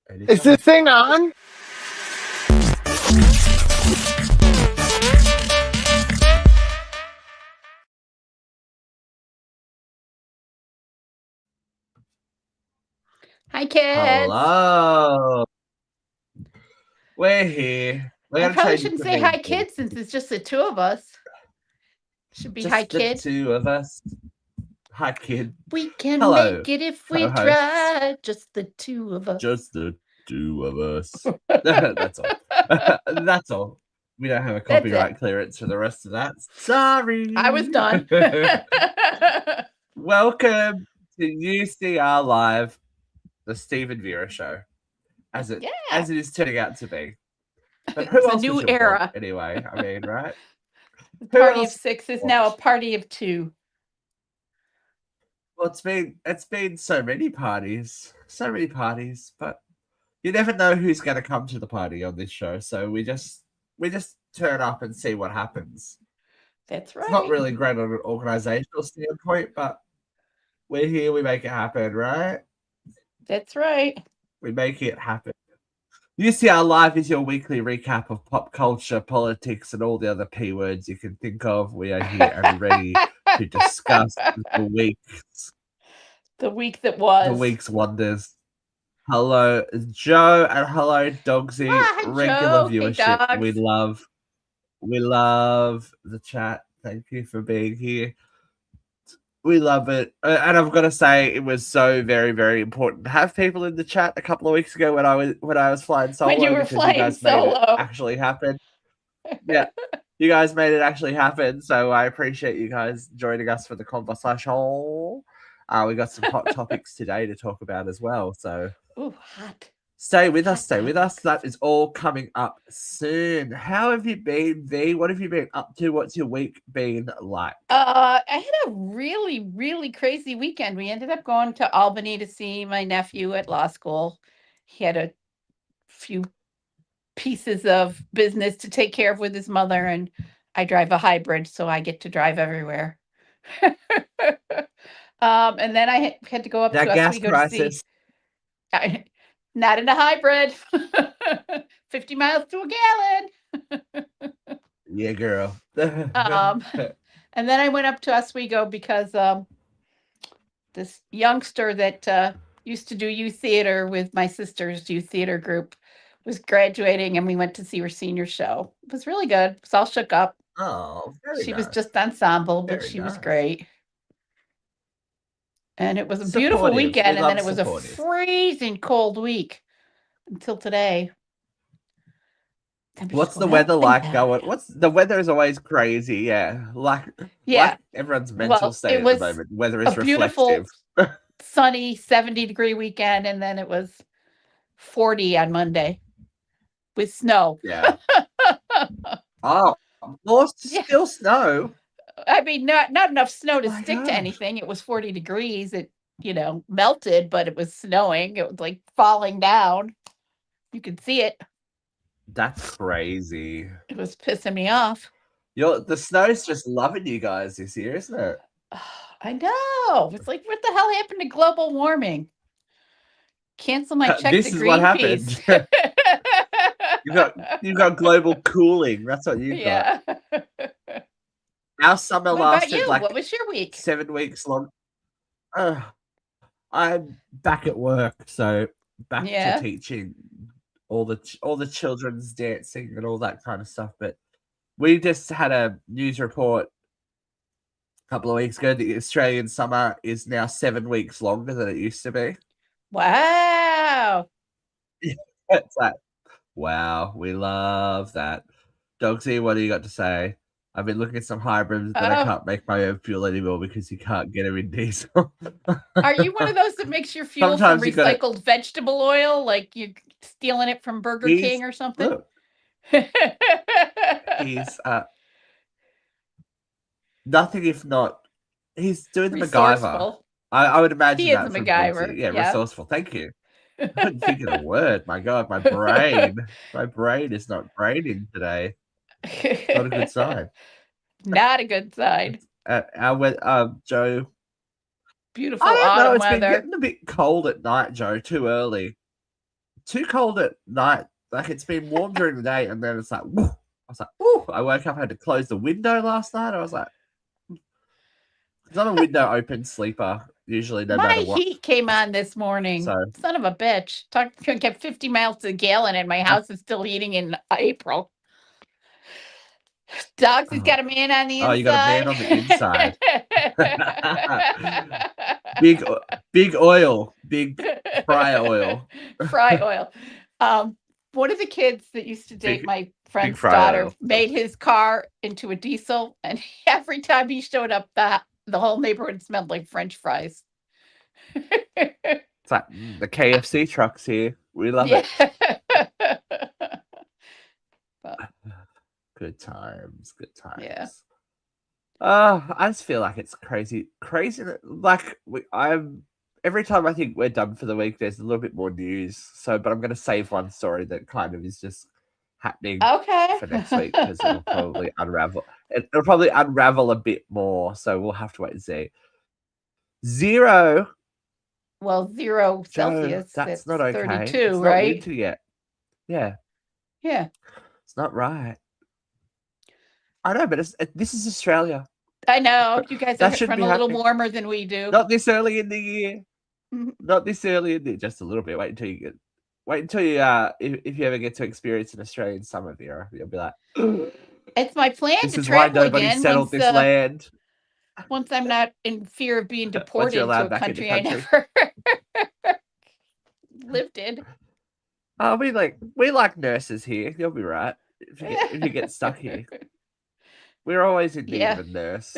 Is this thing on? Hi, kids. Hello. We're here. We're I gonna probably change it shouldn't to say me hi, and kids, since it's just the two of us. Should be hi, just the kid. two of us. Hi, kid. We can Hello, make it if we co-hosts. try. Just the two of us. Just the two of us. That's all. That's all. We don't have a copyright clearance for the rest of that. Sorry. I was done. Welcome to UCR Live, the Stephen Vera show, as it is turning out to be. But who It's else a new would you era. want anyway? I mean, right? The party of six is now a party of two. Well, it's been so many parties, but you never know who's going to come to the party on this show. So we just turn up and see what happens. That's right. It's not really great on an organizational standpoint, but we're here. We make it happen, right? That's right. We make it happen. UCR Live is your weekly recap of pop culture, politics, and all the other P words you can think of. We are here and ready to discuss the week's wonders. Hello, Joe, and hello, Dogsy. Hi, Regular Joe. viewership. Hey, We love the chat. Thank you for being here. We love it. And I've got to say, it was so very, very important to have people in the chat a couple of weeks ago when I was flying solo. When you were flying solo. Made it actually happen. Yeah, you guys made it actually happen. So I appreciate you guys joining us for the conversation. We got some hot topics today to talk about as well. So hot. Stay with us. That is all coming up soon. How have you been, V? What have you been up to? What's your week been like? I had a really, really crazy weekend. We ended up going to Albany to see my nephew at law school. He had a few pieces of business to take care of with his mother, and I drive a hybrid, so I get to drive everywhere. And then I had to go up to Oswego to see. Not in a hybrid. 50 miles to a gallon. Yeah, girl. And then I went up to Oswego because this youngster that used to do youth theater with my sister's youth theater group was graduating, and we went to see her senior show. It was really good. It was all shook up. Oh, very She nice. was just ensemble, but she was great. And it was a beautiful weekend, and then it was a freezing cold week until today. What's the weather like going? The weather is always crazy, yeah. Like everyone's mental state at the moment. Weather is reflective. Sunny 70-degree weekend, and then it was 40 on Monday with snow. Yeah. Oh, more still snow. I mean, not enough snow to stick to anything. It was 40 degrees. It, melted, but it was snowing. It was like falling down. You could see it. That's crazy. It was pissing me off. The snow's just loving you guys this year, isn't it? I know. It's like, what the hell happened to global warming? Cancel my check to Greenpeace. This is what happened. You've got global cooling. That's what you've got. Our summer lasted like what was your week? 7 weeks long. I'm back at work, so back to teaching all the children's dancing and all that kind of stuff. But we just had a news report a couple of weeks ago. The Australian summer is now 7 weeks longer than it used to be. Wow. It's like, wow, we love that. Dogsy, what do you got to say? I've been looking at some hybrids, but I can't make my own fuel anymore because you can't get them in diesel. Are you one of those that makes your fuel from recycled vegetable oil, like you're stealing it from Burger King or something? Look, he's nothing if not. He's doing the MacGyver. I would imagine he is a MacGyver. Yeah, resourceful. Thank you. I couldn't think of the word. My God, my brain is not braining today. Not a good sign. Not a good sign. Joe. Beautiful autumn weather. It's been getting a bit cold at night, Joe. Too early too cold at night. Like it's been warm during the day, and then it's like, woo. I was like, ooh. I woke up, I had to close the window last night. I was like, because I'm a window open sleeper usually, no matter My what. heat came on this morning. So Son of a bitch. Kept 50 miles to the gallon, and my house is still heating in April. Dogs has got a man on the oh, you got a man inside. on the inside. big oil, big fry oil. Fry oil. One of the kids that used to date my friend's fry daughter oil. made his car into a diesel, and every time he showed up, the whole neighborhood smelled like French fries. It's like the KFC trucks here. We love it. Good times. Good times. Yeah. I just feel like it's crazy. Like every time I think we're done for the week, there's a little bit more news. So, but I'm going to save one story that kind of is just happening for next week because it'll probably unravel. It'll probably unravel a bit more. So we'll have to wait and see. 0. Well, 0 Celsius. Celsius. That's not okay. 32, it's right? Not winter yet. Yeah. Yeah. It's not right. I know, but this is Australia. I know. You guys are run a little warmer than we do. Not this early in the year. Not this early in the year. Just a little bit. Wait until you if you ever get to experience an Australian summer, Vera, you'll be like, it's my plan this to is why travel nobody again settled this land. Once I'm not in fear of being deported to a country I never lived in. Oh, we like nurses here. You'll be right if you get stuck here. We're always in need of a nurse.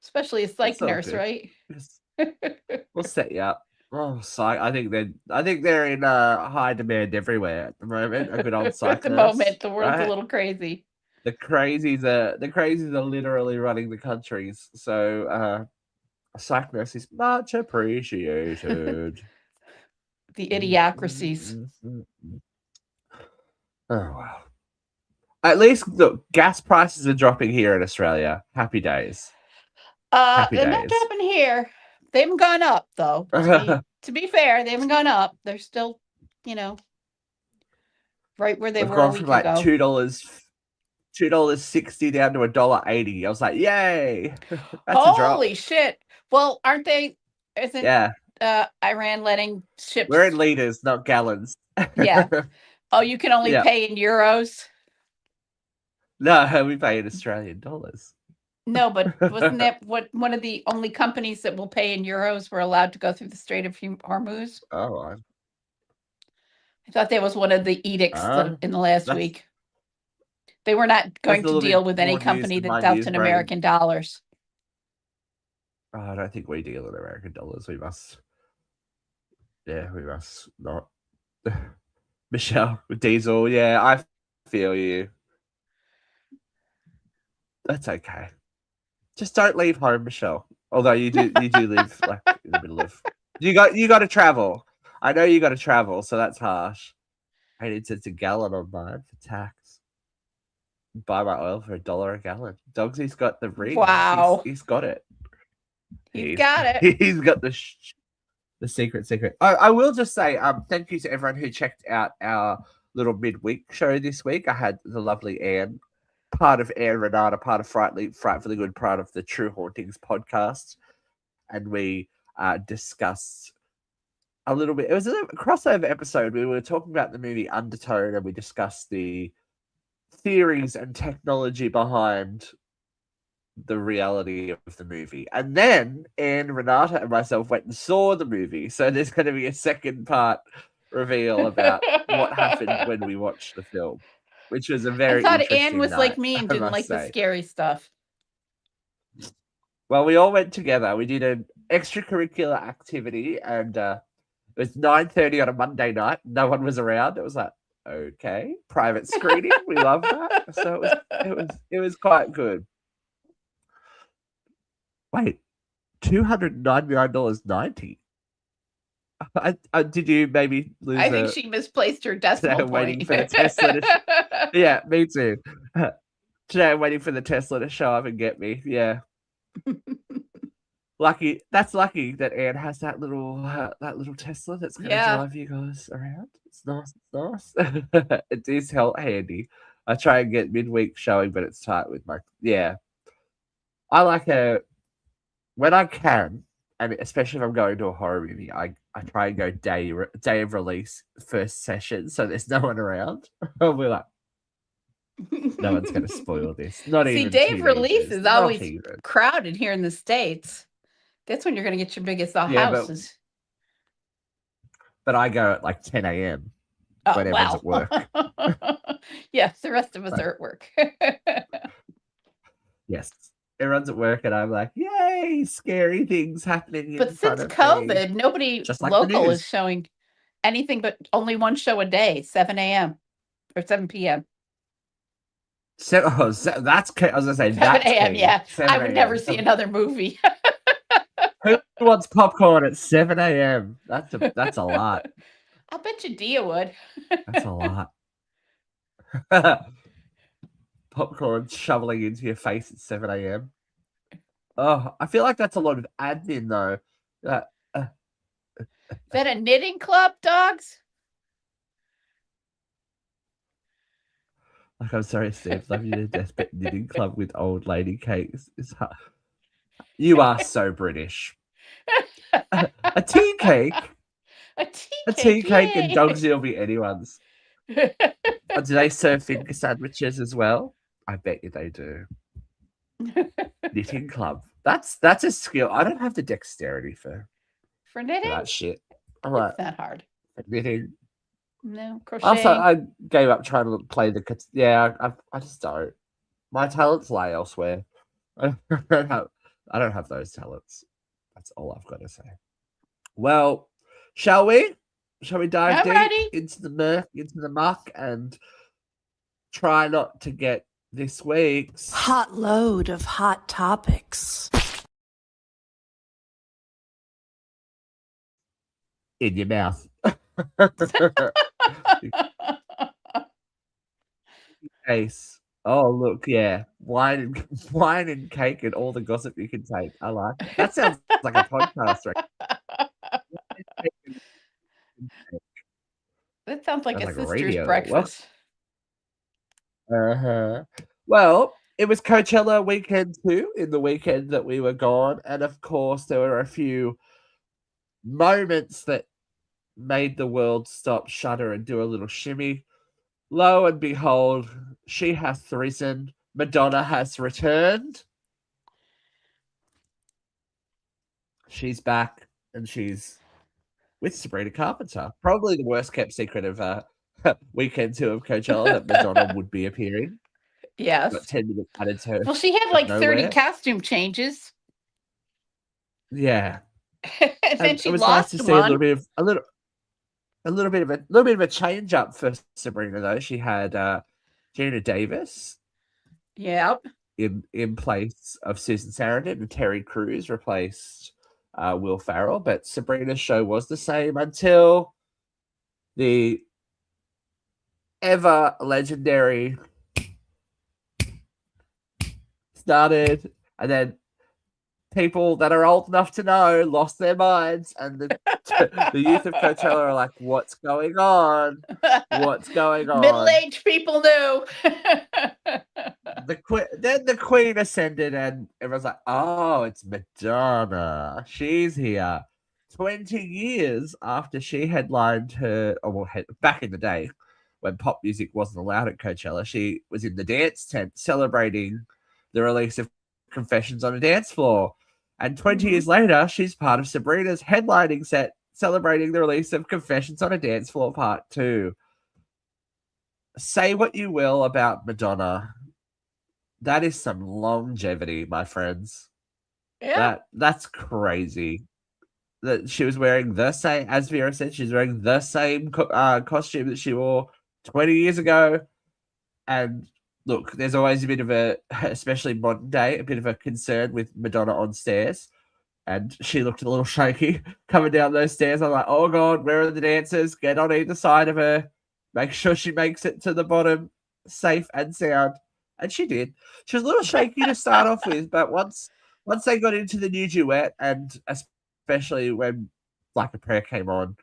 Especially a psych nurse, good. Right? We'll set you up. Oh, psych! I think they're in high demand everywhere at the moment. A good old psych At the nurse, moment, the world's a little crazy. The crazies are literally running the countries. So a psych nurse is much appreciated. The idiocracies. Oh wow. At least look, gas prices are dropping here in Australia. Happy days. They're not dropping here. They haven't gone up though. To be fair, they haven't gone up. They're still, right where they were a week ago. $2.60 down to $1.80. I was like, yay! That's holy shit! Well, aren't they? Isn't Iran letting ships? We're in liters, not gallons. Yeah. Oh, you can only pay in euros. No, we pay in Australian dollars. No, but wasn't that one of the only companies that will pay in euros were allowed to go through the Strait of Hormuz? Oh, I thought that was one of the edicts in the last week. They were not going to deal with any company that dealt in American dollars. Oh, I don't think we deal in American dollars. We must. Yeah, we must not. Michelle, with diesel. Yeah, I feel you. That's okay. Just don't leave home, Michelle. Although you do live like in the middle of. You got to travel. I know you got to travel, so that's harsh. 80 cents a gallon on mine for tax. Buy my oil for $1 a gallon. Dogsy's got the ring. Wow, he's got it. He's got it. He's got the secret. I will just say, thank you to everyone who checked out our little midweek show this week. I had the lovely Anne, part of Anne Renata, part of Frightfully Good, part of the True Hauntings podcast, and we discussed a little bit. It was a crossover episode. We were talking about the movie Undertone, and we discussed the theories and technology behind the reality of the movie. And then Anne, Renata, and myself went and saw the movie. So there's going to be a second part reveal about what happened when we watched the film, which was a very interesting night. I thought Anne was like me and didn't like the scary stuff. Well, we all went together. We did an extracurricular activity, and it was 9:30 on a Monday night. No one was around. It was like, okay, private screening. We love that. So it was quite good. Wait, $299.90. Did you maybe lose? I think she misplaced her decimal point. Waiting for the Tesla. Yeah, me too. Today I'm waiting for the Tesla to show up and get me. Yeah. That's lucky that Anne has that little Tesla that's going to Yeah. drive you guys around. It's nice. It's nice. It is handy. I try and get midweek showing, but it's tight with my I like when I can, and especially if I'm going to a horror movie, I try and go day of release first session, so there's no one around. We're like, no one's going to spoil this. Not See, even day of release teenagers. is Not always even. crowded here in the States. That's when you're going to get your biggest Yeah, houses. but I go at like 10 a.m. Oh, when everyone's at work. Yes, the rest of us are at work. Yes. Everyone's at work, and I'm like, yay, scary things happening But in front since of me. COVID, nobody Just like the local is news. showing anything but only one show a day, 7 a.m. or 7 p.m. That's I was gonna say 7 that's a.m. key. Yeah, 7 I would never a.m. see another movie. Who wants popcorn at 7 a.m.? That's a lot. I bet you Dia would. That's a lot. Popcorn shoveling into your face at 7 a.m. Oh, I feel like that's a lot of admin though. Is that a knitting club, dogs? Like, I'm sorry, Steve. Love you to death, but knitting club with old lady cakes is hard. You are so British. A tea cake? A tea cake, And dogs will be anyone's. Do they serve finger sandwiches as well? I bet you they do. Knitting club. That's a skill. I don't have the dexterity for knitting. that shit. I'm It's like, not hard. knitting. No, crochet. Also, I gave up trying to play the. Yeah, I just don't. My talents lie elsewhere. I don't have those talents. That's all I've got to say. Well, shall we? Shall we dive deep into the muck, and try not to get this week's hot load of hot topics in your mouth? Case. Oh, look, yeah. Wine and cake and all the gossip you can take. I like it. That sounds like a podcast, right? That sounds like Sounds a like sister's radio. breakfast. Well, it was Coachella weekend too, in the weekend that we were gone. And of course, there were a few moments that made the world stop, shudder, and do a little shimmy. Lo and behold, she has risen. Madonna has returned. She's back, and she's with Sabrina Carpenter. Probably the worst kept secret of weekend 2 of Coachella that Madonna would be appearing. Yes. Got 10 minutes added to her. Well, she had like 30 costume changes. Yeah. And then she it was lost nice to see one. a little bit of a change up for Sabrina though. She had Gina Davis. Yep. In place of Susan Sarandon, and Terry Crews replaced Will Ferrell, but Sabrina's show was the same until the ever legendary started, and then people that are old enough to know lost their minds, and the youth of Coachella are like, what's going on? What's going on? Middle-aged people knew. Then the Queen ascended, and everyone's like, oh, it's Madonna. She's here. 20 years after she headlined back in the day when pop music wasn't allowed at Coachella, she was in the dance tent celebrating the release of Confessions on a Dance Floor. And 20 years later, she's part of Sabrina's headlining set celebrating the release of Confessions on a Dance Floor Part 2. Say what you will about Madonna. That is some longevity, my friends. Yeah. That's crazy. That she was wearing the same, as Vera said, she's wearing the same costume that she wore 20 years ago. And look, there's always a bit of especially modern day, a bit of a concern with Madonna on stairs. And she looked a little shaky coming down those stairs. I'm like, oh God, where are the dancers? Get on either side of her. Make sure she makes it to the bottom safe and sound. And she did. She was a little shaky to start off with, but once once they got into the new duet, and especially when Like a Prayer came on,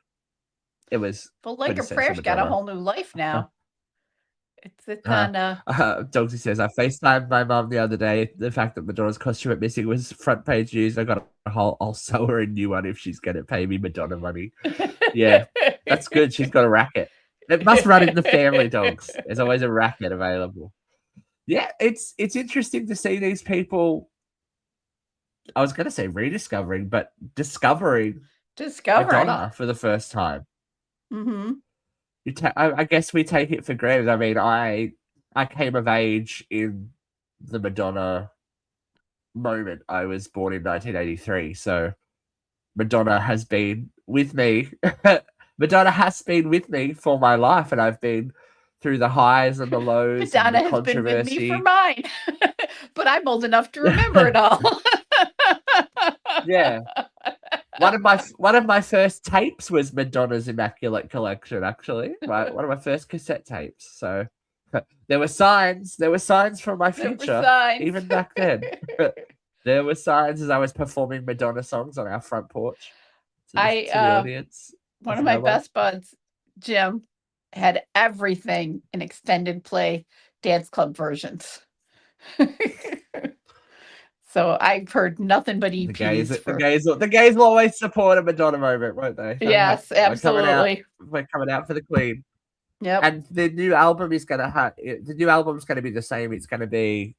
it was Well, Like a quintessential Prayer's got a Madonna. whole new life now. It's kind of Dogsy says, I FaceTimed my mum the other day. The fact that Madonna's costume at Missing was front page news. I got a whole, I'll sew her a new one if she's going to pay me Madonna money. Yeah, that's good. She's got a racket. It must run in the family, Dogs. There's always a racket available. Yeah, it's interesting to see these people. I was going to say rediscovering, but discovering Madonna for the first time. Mm-hmm. I guess we take it for granted. I mean, I came of age in the Madonna moment. I was born in 1983, so Madonna has been with me. Madonna has been with me for my life, and I've been through the highs and the lows. Madonna and the has been with controversy. me for mine, but I'm old enough to remember it all. Yeah. One of my first tapes was Madonna's Immaculate Collection, actually. One of my first cassette tapes. So there were signs. There were signs for my future, even back then. There were signs as I was performing Madonna songs on our front porch to the audience. One of my best buds, Jim, had everything in extended play dance club versions. So I've heard nothing but EPs. The gays will always support a Madonna moment, won't they? Yes, absolutely. We're coming out for the Queen. Yep. And the new album is going to be the same. It's going to be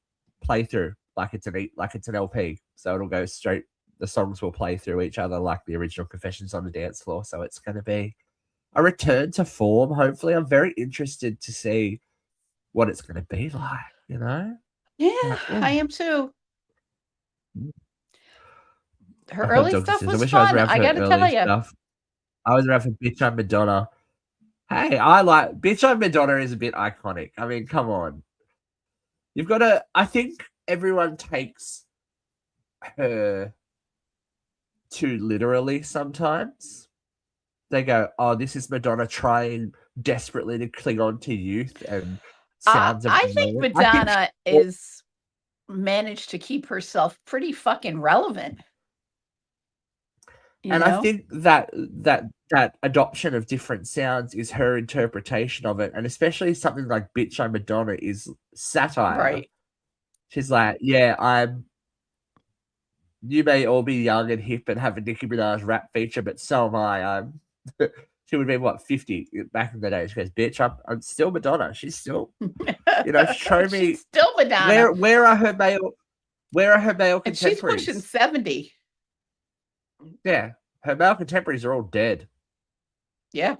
playthrough, like it's an LP. So it'll go straight. The songs will play through each other like the original Confessions on the Dance Floor. So it's going to be a return to form. Hopefully, I'm very interested to see what it's going to be like. You know? Yeah, I am too. Her early stuff was fun. I gotta tell you. I was around for Bitch I'm Madonna. Hey, Bitch I'm Madonna is a bit iconic. I mean, come on. You've got to. I think everyone takes her too literally sometimes. They go, "Oh, this is Madonna trying desperately to cling on to youth and sounds of." I think Madonna is managed to keep herself pretty fucking relevant. I think that adoption of different sounds is her interpretation of it, and especially something like Bitch I'm Madonna is satire. Right. She's like, yeah, you may all be young and hip and have a Nicki Minaj rap feature, but so am I. She would be, 50 back in the day. She goes, bitch, I'm still Madonna. She's still, show me. She's still Madonna. Where are her male contemporaries? And she's pushing 70. Yeah. Her male contemporaries are all dead. Yeah.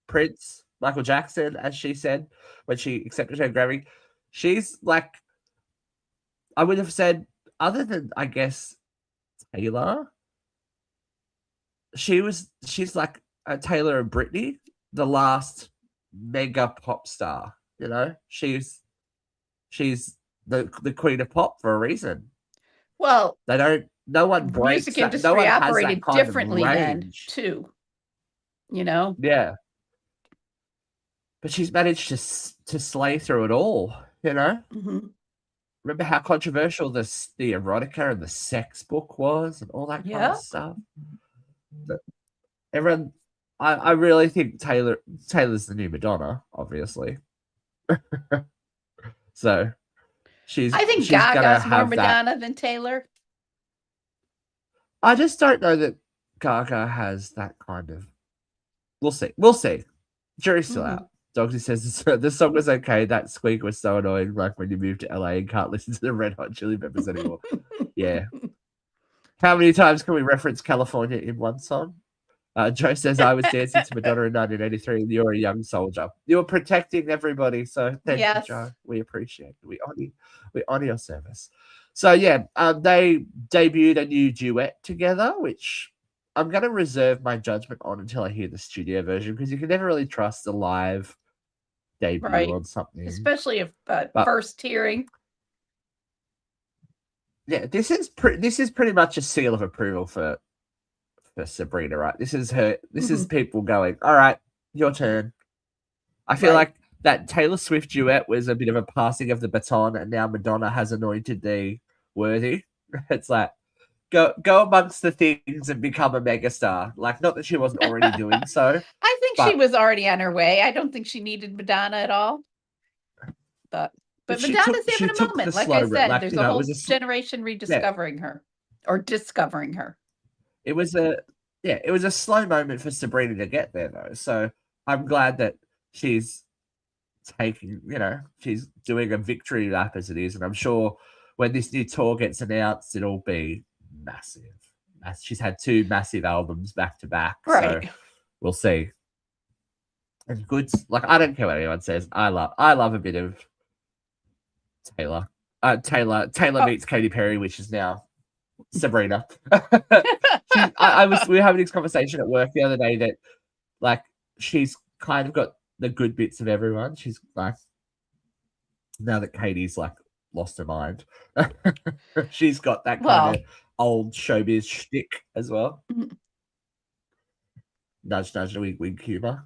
Prince, Michael Jackson, as she said, when she accepted her Grammy. She's like, I would have said, other than, I guess, Taylor, she's like Taylor and Britney, the last mega pop star. She's the queen of pop for a reason. Well, no one breaks music industry no one operated has that differently then too. Yeah. But she's managed to slay through it all. Mm-hmm. Remember how controversial the erotica and the sex book was, and all that kind of stuff. Everyone, I really think Taylor's the new Madonna, obviously. So I think Gaga's more Madonna than Taylor. I just don't know that Gaga has that kind of. We'll see. Jury's still out. Dogsy says the song was okay. That squeak was so annoying, like when you move to LA and can't listen to the Red Hot Chili Peppers anymore. Yeah. How many times can we reference California in one song? Joe says, I was dancing to Madonna in 1983 and you're a young soldier. You were protecting everybody, so thank you, Joe. We appreciate it. We honor your service. So, yeah, they debuted a new duet together, which I'm going to reserve my judgment on until I hear the studio version, because you can never really trust a live debut on something. Especially if first hearing. Yeah, this is pretty much a seal of approval for Sabrina, right? This is people going, all right, your turn. I feel like that Taylor Swift duet was a bit of a passing of the baton, and now Madonna has anointed the worthy. It's like go amongst the things and become a megastar. Like, not that she wasn't already doing so. I think she was already on her way. I don't think she needed Madonna at all. But Madonna's having a moment. Like I said, there's a whole generation rediscovering her or discovering her. It was a slow moment for Sabrina to get there, though. So I'm glad that she's taking, she's doing a victory lap as it is. And I'm sure when this new tour gets announced, it'll be massive. She's had 2 massive albums back to back. Right. So we'll see. And good, like, I don't care what anyone says. I love a bit of Taylor. Taylor meets Katy Perry, which is now Sabrina. We were having this conversation at work the other day that, like, she's kind of got the good bits of everyone. She's like, now that Katie's like lost her mind, she's got that kind of old showbiz shtick as well. Nudge, wink, humor,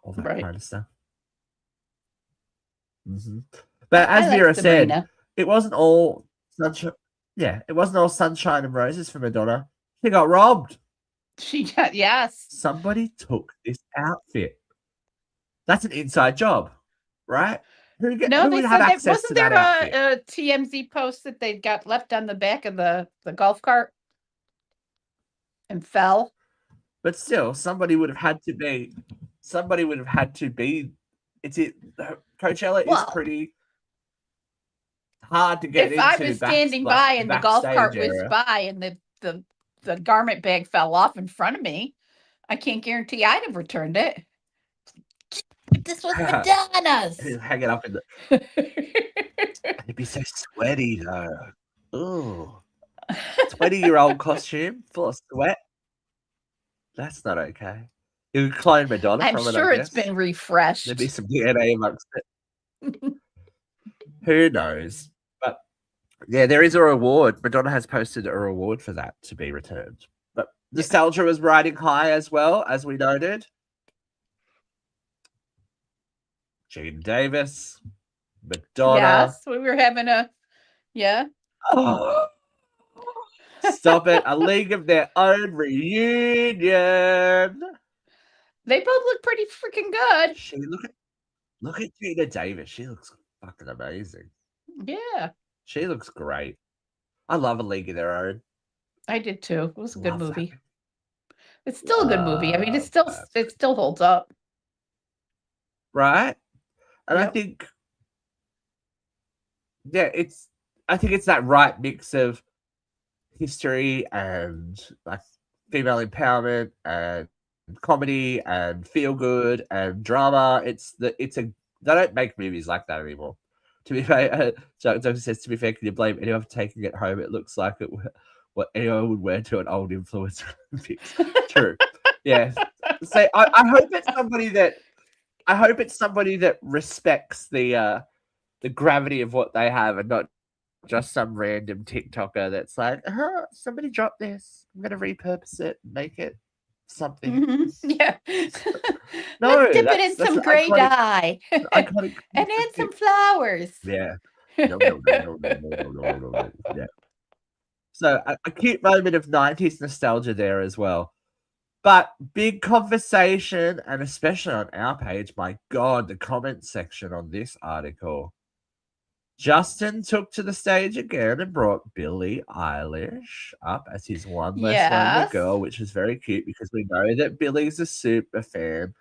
all that kind of stuff. Mm-hmm. But as Vera said, it wasn't all sunshine. Yeah, it wasn't all sunshine and roses for Madonna. She got robbed. Yes. Somebody took this outfit. That's an inside job, right? Who would have access to that outfit? Wasn't there a TMZ post that they got left on the back of the golf cart and fell? But still, somebody would have had to be. Coachella is pretty hard to get into. If I was standing by and the golf cart whizzed by and the garment bag fell off in front of me, I can't guarantee I'd have returned it. But this was Madonna's. Hang it up in the. It'd be so sweaty though. Ooh, 20-year-old costume full of sweat. That's not okay. You would clone Madonna. I'm sure it's been refreshed. There'd be some DNA amongst it. Who knows? But yeah, there is a reward. Madonna has posted a reward for that to be returned. But nostalgia was riding high as well, as we noted. Gene Davis, Madonna. Yes, we were having Oh, stop it. A League of Their Own reunion. They both look pretty freaking good. Look at Gina Davis. She looks fucking amazing. Yeah. She looks great. I love A League of Their Own. I did too. It was a good movie. It's still a good movie. I mean, it still holds up. Right? And I think it's that right mix of history and like female empowerment and comedy and feel good and drama. They don't make movies like that anymore. To be fair, Doug says, to be fair, can you blame anyone for taking it home? It looks like what anyone would wear to an old influencer. True. Yeah. So I hope it's somebody that respects the gravity of what they have and not just some random TikToker that's like, somebody dropped this. I'm going to repurpose it and make it something. Mm-hmm. Yeah. No, let's dip it in some gray dye and add some flowers. Yeah. No. Yeah. So a cute moment of 90s nostalgia there as well. But big conversation, and especially on our page, my God, the comment section on this article. Justin took to the stage again and brought Billie Eilish up as his one less lonely girl, which is very cute because we know that Billie's a super fan.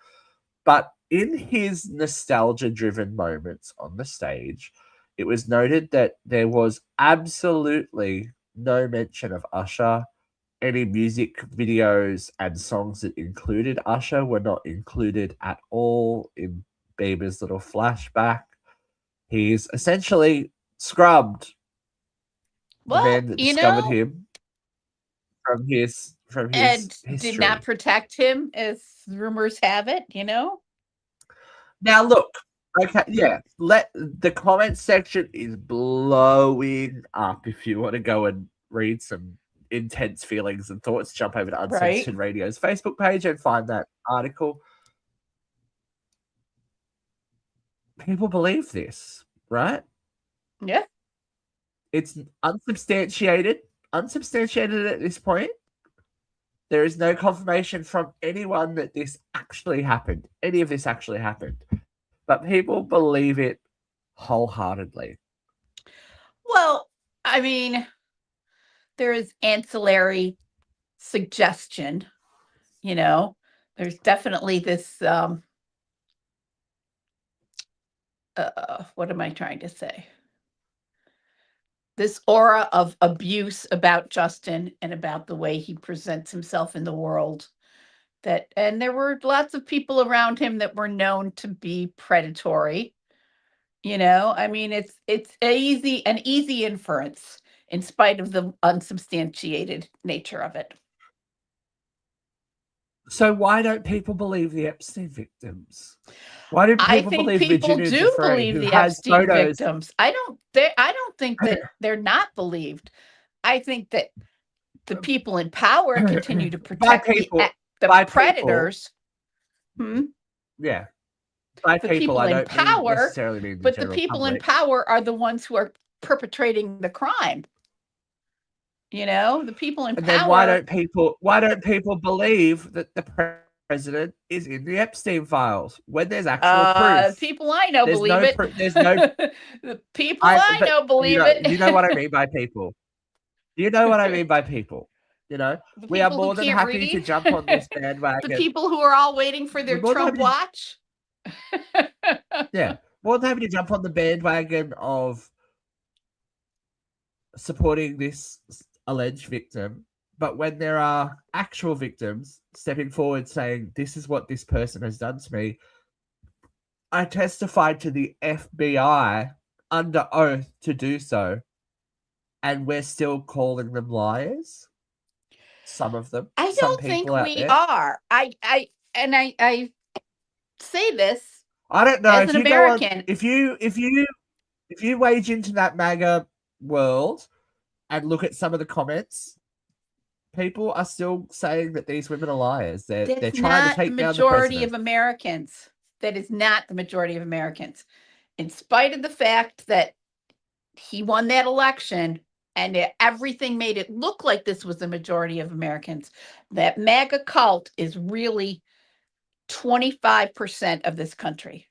But in his nostalgia-driven moments on the stage, it was noted that there was absolutely no mention of Usher. Any music videos and songs that included Usher were not included at all in Bieber's little flashback. He's essentially scrubbed the man that discovered him from his history. Did not protect him, as rumors have it. Now look, okay, yeah. The comment section is blowing up. If you want to go and read some intense feelings and thoughts, jump over to Uncensored Radio's Facebook page and find that article. People believe this, right? Yeah. It's unsubstantiated at this point. There is no confirmation from anyone that this actually happened. Any of this actually happened. But people believe it wholeheartedly. Well, I mean, there is ancillary suggestion, you know. There's definitely this what am I trying to say? This aura of abuse about Justin and about the way he presents himself in the world. And there were lots of people around him that were known to be predatory. I mean, it's an easy inference in spite of the unsubstantiated nature of it. So why don't people believe the Epstein victims? Why do people believe people Virginia do Giuffre, believe who the has Epstein photos? victims. I don't think that they're not believed. I think that the people in power continue to protect the predators. Yeah. By the people in I don't power, necessarily mean but the people public. in power are the ones who are perpetrating the crime. The people in and power. Then why don't people believe that the president is in the Epstein files when there's actual proof? People I know believe it. There's no the people I know believe it. You know what I mean by people. You know what I mean by people. We are more than happy to jump on this bandwagon. The people who are all waiting for their Trump watch. Yeah, more than happy to jump on the bandwagon of supporting this alleged victim. But when there are actual victims stepping forward saying, this is what this person has done to me, I testified to the FBI under oath to do so, and we're still calling them liars. Some of them. I don't think we are. I say this. I don't know as an American. If you wage into that MAGA world and look at some of the comments, people are still saying that these women are liars. They're trying to take down the majority of Americans. That is not the majority of Americans. In spite of the fact that he won that election and everything made it look like this was the majority of Americans, that MAGA cult is really 25% of this country.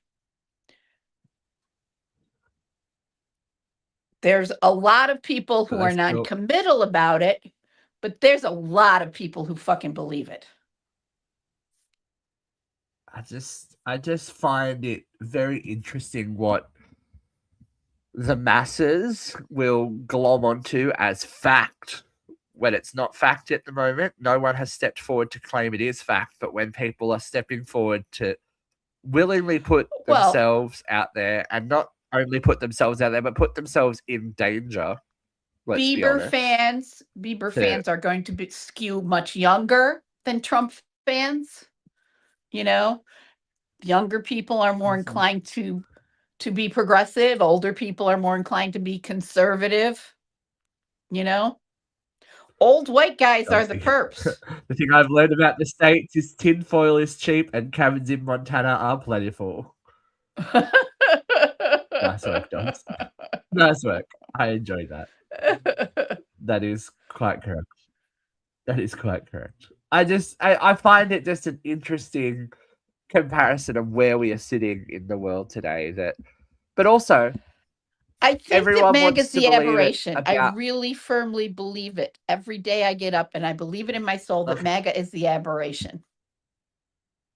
There's a lot of people who are non-committal about it, but there's a lot of people who fucking believe it. I just find it very interesting what the masses will glom onto as fact when it's not fact at the moment. No one has stepped forward to claim it is fact, but when people are stepping forward to willingly put themselves out there, and not only put themselves out there, but put themselves in danger. Bieber fans are going to skew much younger than Trump fans. Younger people are more inclined to be progressive. Older people are more inclined to be conservative. Old white guys are the perps. The thing I've learned about the States is tinfoil is cheap and cabins in Montana are plentiful. Nice work, Dogs. Nice work. I enjoyed that. That is quite correct. I find it just an interesting comparison of where we are sitting in the world today. But also, I think that MAGA is the aberration. I really firmly believe it. Every day I get up and I believe it in my soul that MAGA is the aberration.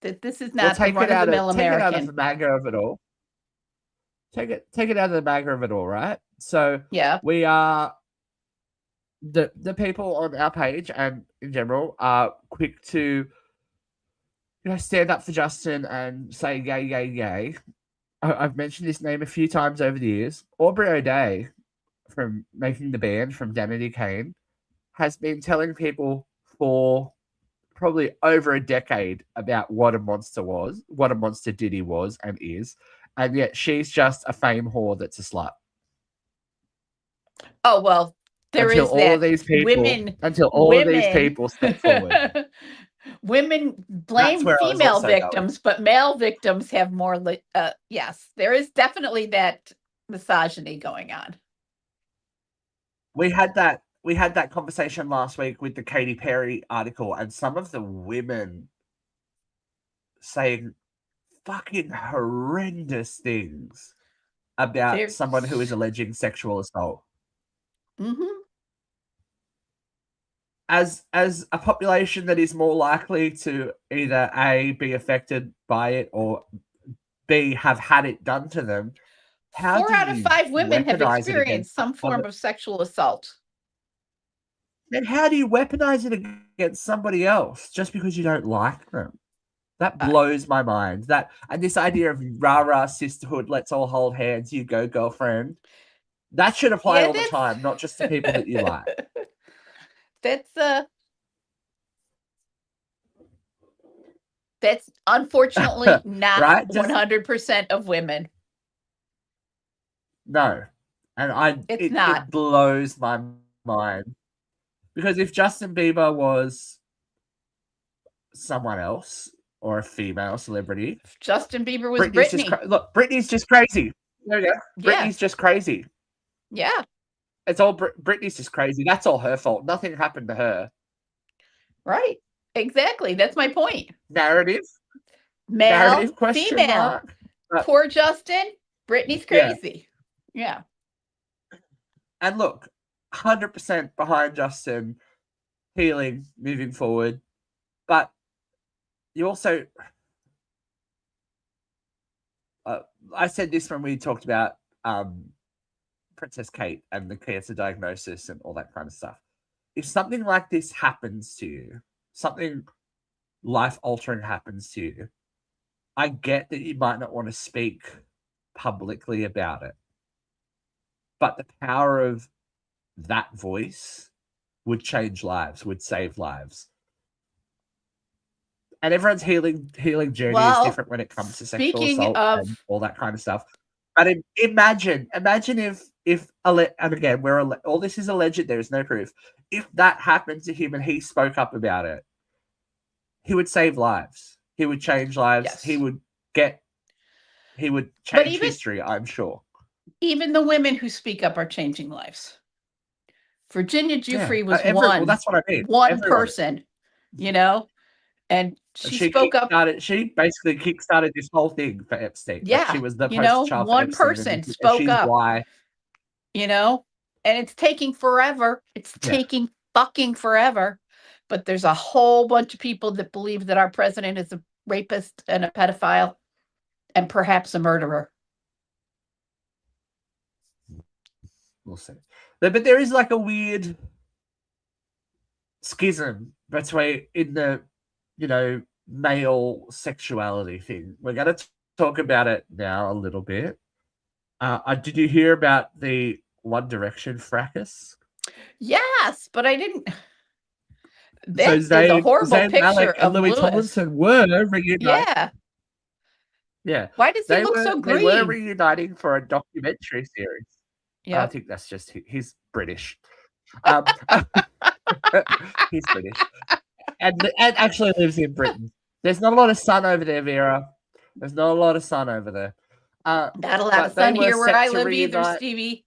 That this is not the run-of-the-mill American. Take it out of the MAGA of it all. Take it out of the MAGA of it all, right? So yeah, we are the people on our page and in general are quick to stand up for Justin and say yay, yay, yay. I've mentioned this name a few times over the years. Aubrey O'Day, from Making the Band from Danity Kane, has been telling people for probably over a decade about what a monster Diddy was and is, and yet she's just a fame whore that's a slut. Oh, well, until all these people step forward. Women blame female victims, but male victims have more. Yes, there is definitely that misogyny going on. we had that conversation last week with the Katy Perry article, and some of the women saying fucking horrendous things about someone who is alleging sexual assault. Mm-hmm. As a population that is more likely to either A, be affected by it, or B, have had it done to them, 4 out of 5 women have experienced some form of sexual assault. Then how do you weaponize it against somebody else just because you don't like them? That blows my mind. And this idea of rah-rah sisterhood, let's all hold hands, you go, girlfriend. That should apply all the time, not just to people that you like. That's unfortunately not right? 100% of women. No. And it blows my mind. Because if Justin Bieber was someone else or a female celebrity, if Justin Bieber was Britney. Look, Britney's just crazy. There we go. Britney's just crazy. Yeah. It's all Britney's just crazy. That's all her fault. Nothing happened to her. Right. Exactly. That's my point. Narrative. Male, female. Poor Justin. Britney's crazy. Yeah. And look, 100% behind Justin, healing, moving forward. But you also... I said this when we talked about Princess Kate and the cancer diagnosis and all that kind of stuff. If something like this happens to you, something life-altering happens to you, I get that you might not want to speak publicly about it. But the power of that voice would change lives, would save lives. And everyone's healing journey is different when it comes to sexual assault and all that kind of stuff. But imagine if and again, all this is alleged, there is no proof. If that happened to him and he spoke up about it, he would save lives. He would change lives. Yes. He would change history, I'm sure. Even the women who speak up are changing lives. Virginia Giuffre was one. Well, that's what I mean. One person, and she spoke up. She basically kickstarted this whole thing for Epstein. Yeah, like she was the poster child for one Epstein, person spoke up. Why? And it's taking forever. It's taking fucking forever. But there's a whole bunch of people that believe that our president is a rapist and a pedophile and perhaps a murderer. We'll see. But there is like a weird schism between in the male sexuality thing. We're going to talk about it now a little bit. Did you hear about the One Direction fracas? Yes, but I didn't. That is a horrible picture Malik of Louis Tomlinson were reuniting. Yeah. Why does he look so green? They were reuniting for a documentary series. Yeah, I think that's just he's British. He's British, and actually lives in Britain. There's not a lot of sun over there, Vera. There's not a lot of sun over there. Not a lot of sun here where I live either, Stevie.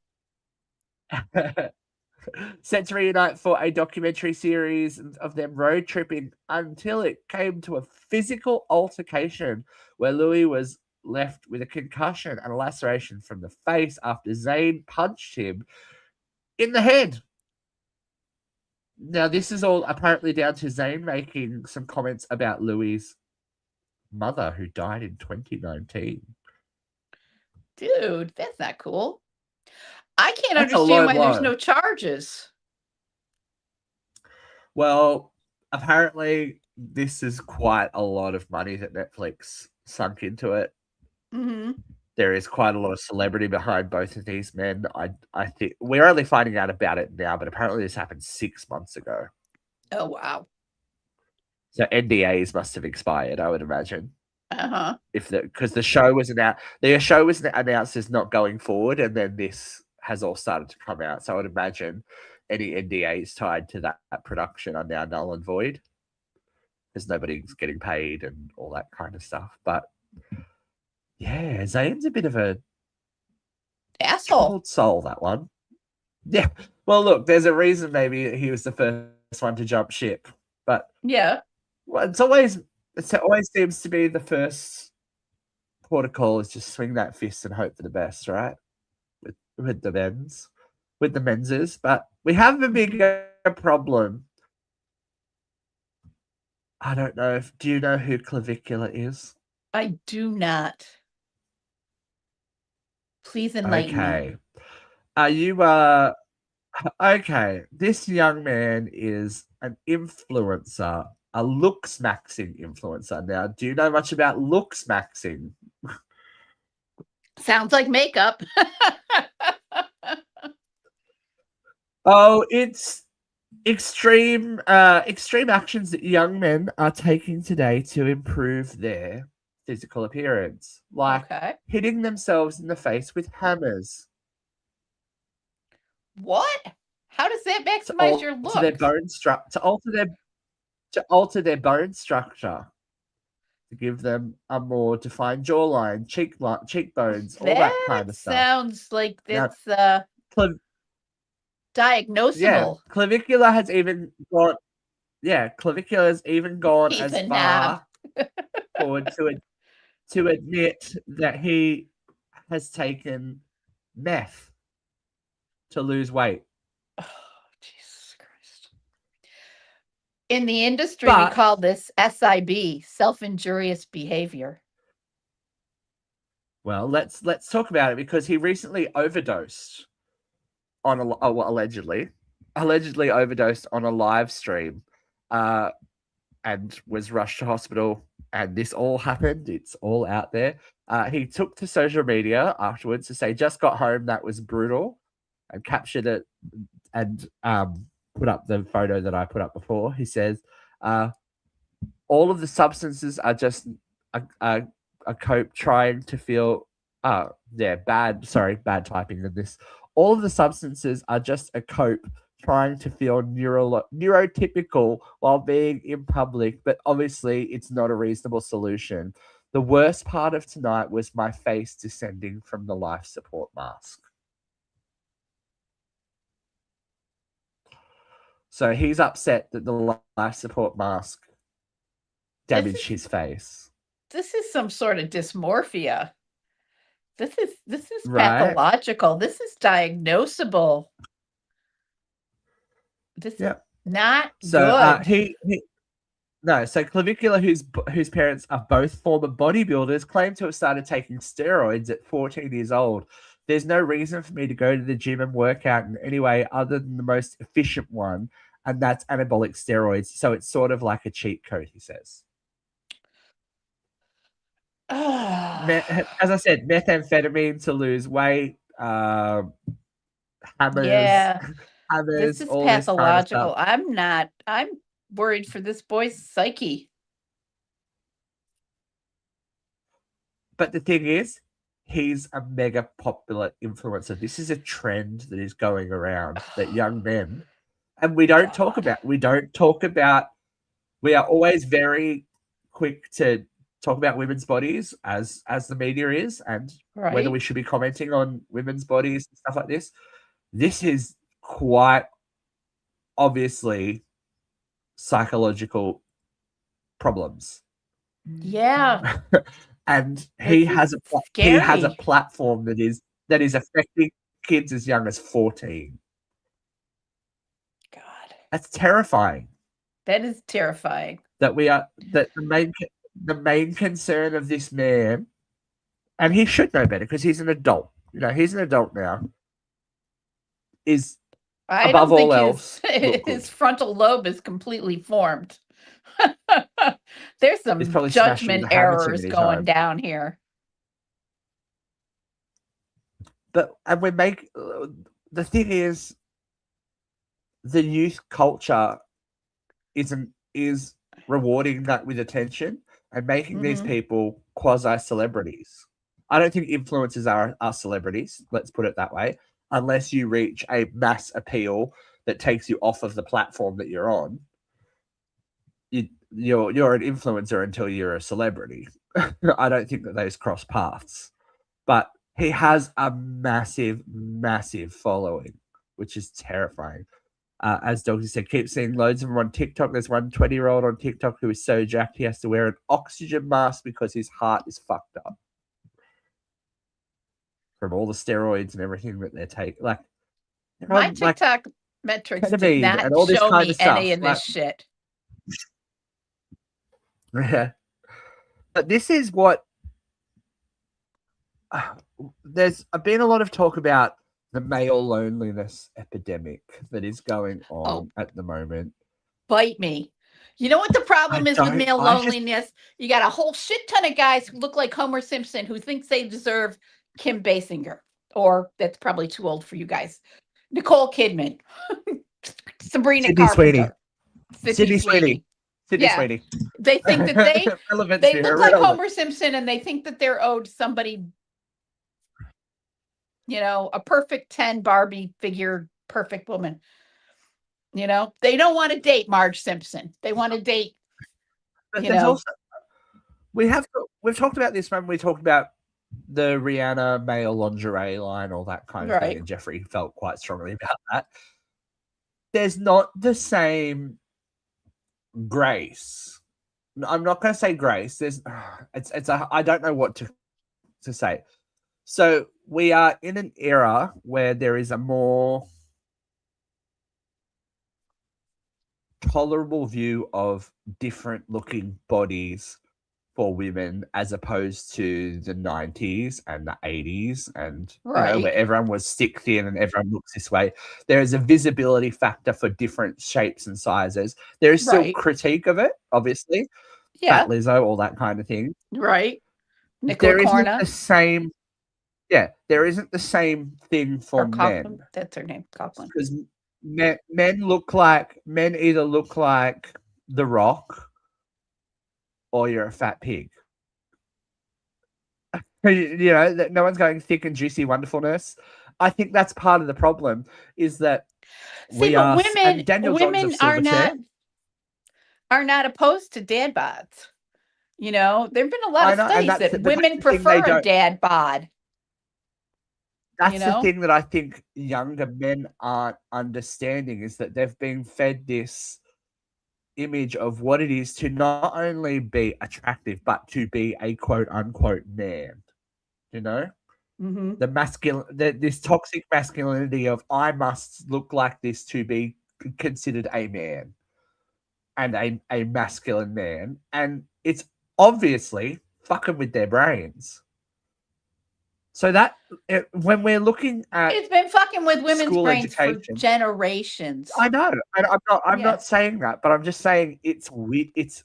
Set to reunite for a documentary series of them road tripping until it came to a physical altercation where Louis was left with a concussion and a laceration from the face after Zayn punched him in the head. Now, this is all apparently down to Zayn making some comments about Louis' mother who died in 2019. Dude, that's not cool. I can't understand why there's no charges. Well, apparently this is quite a lot of money that Netflix sunk into it. Mm-hmm. There is quite a lot of celebrity behind both of these men. I think we're only finding out about it now, but apparently this happened 6 months ago. Oh, wow. So NDAs must have expired, I would imagine. Uh-huh. Because the show was announced as not going forward, and then this has all started to come out. So I would imagine any NDAs tied to that production are now null and void because nobody's getting paid and all that kind of stuff. But yeah, Zayn's a bit of a asshole soul, that one. Yeah. Well, look, there's a reason maybe he was the first one to jump ship, but Yeah. well, it always seems to be the first protocol is just swing that fist and hope for the best, right? With the menses, but we have a bigger problem. I don't know if do you know who clavicular is? I do not. Please enlighten me. Okay. Are you okay? This young man is an influencer, a looks maxing influencer. Now, do you know much about looks maxing? Sounds like makeup. Oh, it's extreme actions that young men are taking today to improve their physical appearance, like Okay. hitting themselves in the face with hammers What? How does that to maximize your alter their looks? bone structure, to alter their bone structure, to give them a more defined jawline, cheekbones, all that That kind of stuff. sounds like Now, it's clav- yeah, diagnosable. clavicular has even gone. Yeah, clavicular has even gone He's as a knob. far forward to admit that he has taken meth to lose weight. Oh, Jesus Christ. In the industry, we But call this SIB, self-injurious behavior. well, let's talk about it because he recently overdosed on allegedly overdosed on a live stream, and was rushed to hospital. And this all happened. It's all out there. He took to social media afterwards to say, "Just got home. That was brutal," and captured it and put up the photo that I put up before. He says, "All of the substances are just a cope trying to feel." Bad typing in this. All of the substances are just a cope trying to feel neurotypical while being in public, but obviously it's not a reasonable solution. The worst part of tonight was my face descending from the life support mask. So he's upset that the life support mask damaged his face. This is some sort of dysmorphia. This is Right? pathological. This is diagnosable. This Yep. is not So good. so Clavicular, whose parents are both former bodybuilders, claim to have started taking steroids at 14 years old. There's no reason for me to go to the gym and work out in any way other than the most efficient one, and that's anabolic steroids. So it's sort of like a cheat code, he says. As I said, methamphetamine to lose weight, hammers, Yeah, this hammers, is all this kind of stuff. pathological. I'm worried for this boy's psyche. But the thing is, he's a mega popular influencer. This is a trend that is going around that young men, and we don't talk about. We are always very quick to talk about women's bodies as the media is, and whether we Right? should be commenting on women's bodies and stuff like this. This is quite obviously psychological problems. Yeah, And he this has is a scary. platform that is affecting kids as young as 14. God, That's terrifying. that is terrifying. That the main concern of this man, and he should know better because he's an adult. You know, he's an adult now. Is I above don't think all else, look good. his frontal lobe is completely formed. There's He's some probably smashing judgment the hammer too errors many going times. down here. But and we make the thing is, the youth culture is rewarding that with attention and making these Mhm. people quasi celebrities. I don't think influencers are celebrities. Let's put it that way. Unless you reach a mass appeal that takes you off of the platform that you're on, you're an influencer until you're a celebrity. I don't think that those cross paths. But he has a massive, massive following. which is terrifying. As Doggy said, keep seeing loads of them on TikTok. There's one 20-year-old on TikTok who is so jacked he has to wear an oxygen mask because his heart is fucked up from all the steroids and everything that they're taking. Like, my TikTok metrics did ketamine not and all this show kind me of stuff. any of this shit. Yeah. But this is what there's been a lot of talk about the male loneliness epidemic that is going on at the moment. Bite me. You know what the problem is with male loneliness? You got a whole shit ton of guys who look like Homer Simpson who thinks they deserve Kim Basinger, or that's probably too old for you guys. Nicole Kidman, Sabrina Sydney Carpenter, Sydney Sweeney. They think that they look like Homer Simpson, and they think that they're owed somebody, you know, a perfect 10 Barbie figure, perfect woman. You know, they don't want to date Marge Simpson. They want to date, you know. Also, we've talked about this when we talked about the Rihanna male lingerie line, all that kind of thing, and Jeffrey felt quite strongly about that. There's not the same grace. I'm not going to say grace. I don't know what to say. So we are in an era where there is a more tolerable view of different looking bodies for women as opposed to the 90s and the 80s and you know, where everyone was stick thin and everyone looks this way. There is a visibility factor for different shapes and sizes. There is still critique of it, obviously. Fat Lizzo, all that kind of thing. Right. There isn't the same. Yeah, there isn't the same thing for men. That's her name, Coughlin. Because men either look like The Rock or you're a fat pig. You know, no one's going thick and juicy wonderfulness. I think that's part of the problem is that women are not opposed to dad bods. You know, there have been a lot of studies that women prefer a dad bod. That's the thing that I think younger men aren't understanding is that they've been fed this image of what it is to not only be attractive, but to be a quote unquote man. You know? Mm-hmm. This toxic masculinity of I must look like this to be considered a man and a masculine man. And it's obviously fucking with their brains. So that when we're looking at it's been fucking with women's brains for generations. I know, and I'm not saying that, but I'm just saying it's weird. It's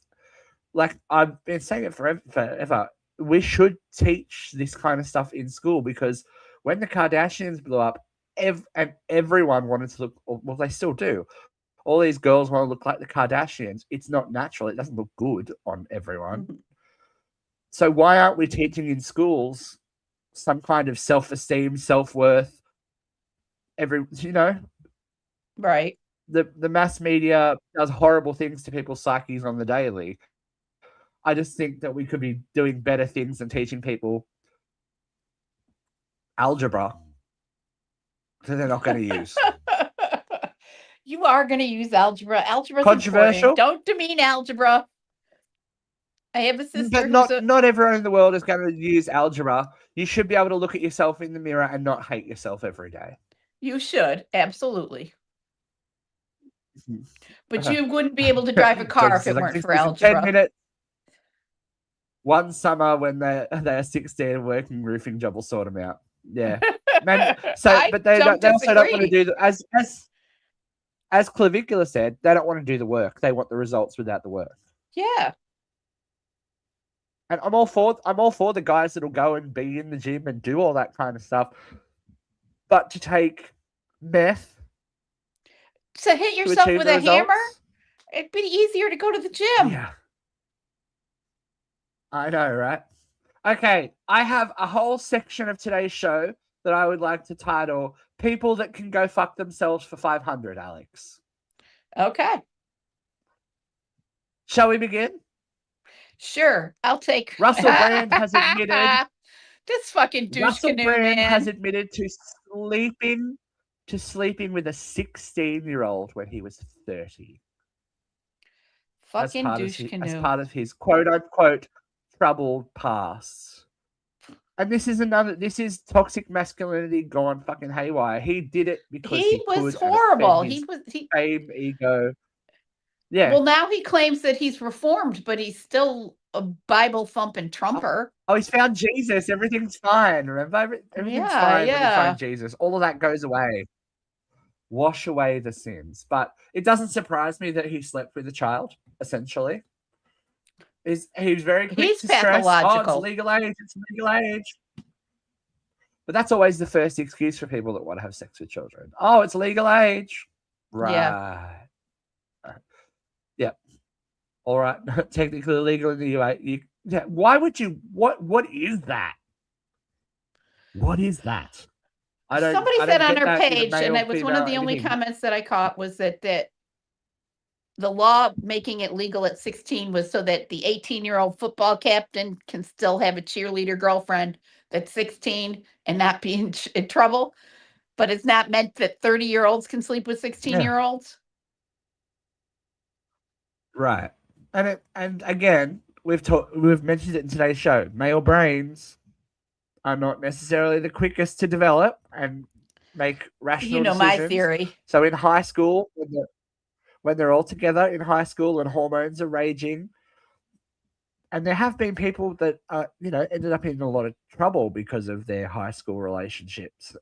like I've been saying it forever. We should teach this kind of stuff in school because when the Kardashians blew up, and everyone wanted to look. Well, they still do. All these girls want to look like the Kardashians. It's not natural. It doesn't look good on everyone. Mm-hmm. So why aren't we teaching in schools some kind of self-esteem, self-worth, right? The mass media does horrible things to people's psyches on the daily. I just think that we could be doing better things than teaching people algebra that they're not going to use. You are going to use algebra. Algebra's controversial. Important. Don't demean algebra. I have a sister. But not everyone in the world is going to use algebra. You should be able to look at yourself in the mirror and not hate yourself every day. You should, absolutely. But you wouldn't be able to drive a car if it weren't for algebra. 10 minutes. One summer when they're 16 working roofing job will sort them out. Yeah. But they also don't want to do as Clavicula said, they don't want to do the work. They want the results without the work. Yeah. And I'm all for the guys that'll go and be in the gym and do all that kind of stuff. But to take meth to hit yourself with a hammer, it'd be easier to go to the gym. Yeah. I know, right? Okay, I have a whole section of today's show that I would like to title People That Can Go Fuck Themselves for 500, Alex. Okay. Shall we begin? Sure, I'll take. Russell Brand has admitted. This fucking douche Russell canoe, Brand man. has admitted to sleeping to sleeping with a 16-year-old when he was 30. Fucking douche as canoe. part of his quote-unquote troubled past. And this is toxic masculinity gone fucking haywire. He did it because he was could, horrible. He fame, ego. Yeah. Well, now he claims that he's reformed, but he's still a Bible thumping trumper. Oh, he's found Jesus. Everything's fine. Remember, everything's fine when you find Jesus. All of that goes away. Wash away the sins. But it doesn't surprise me that he slept with a child. Essentially, he was very quick to stress. Oh, it's legal age. It's legal age. But that's always the first excuse for people that want to have sex with children. Oh, it's legal age. Right. Yeah. Yep. All right. Technically illegal in the UAE. Yeah. Why would you? What is that? What is that? Somebody said on our page, and it was one of the only comments that I caught, was that the law making it legal at 16 was so that the 18-year-old football captain can still have a cheerleader girlfriend that's 16 and not be in trouble. But it's not meant that 30-year-olds can sleep with 16-year-olds. Right. And again, we've mentioned it in today's show. Male brains are not necessarily the quickest to develop and make rational decisions. My theory. So in high school, when they're all together in high school and hormones are raging, and there have been people that ended up in a lot of trouble because of their high school relationships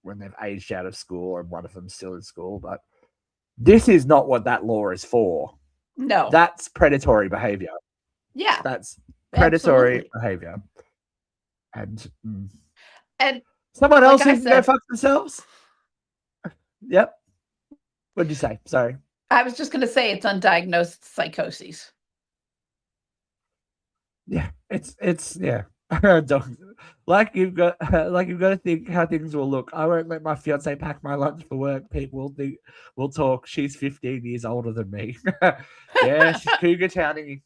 when they've aged out of school and one of them's still in school. But this is not what that law is for. No. That's predatory behavior. Yeah. That's predatory behavior. And someone else who can go fuck themselves? Yep. What'd you say? Sorry. I was just going to say it's undiagnosed psychoses. Yeah, it's yeah. like you've got to think how things will look. I won't let my fiance pack my lunch for work. People will talk. She's 15 years older than me. Yeah, she's cougar towning.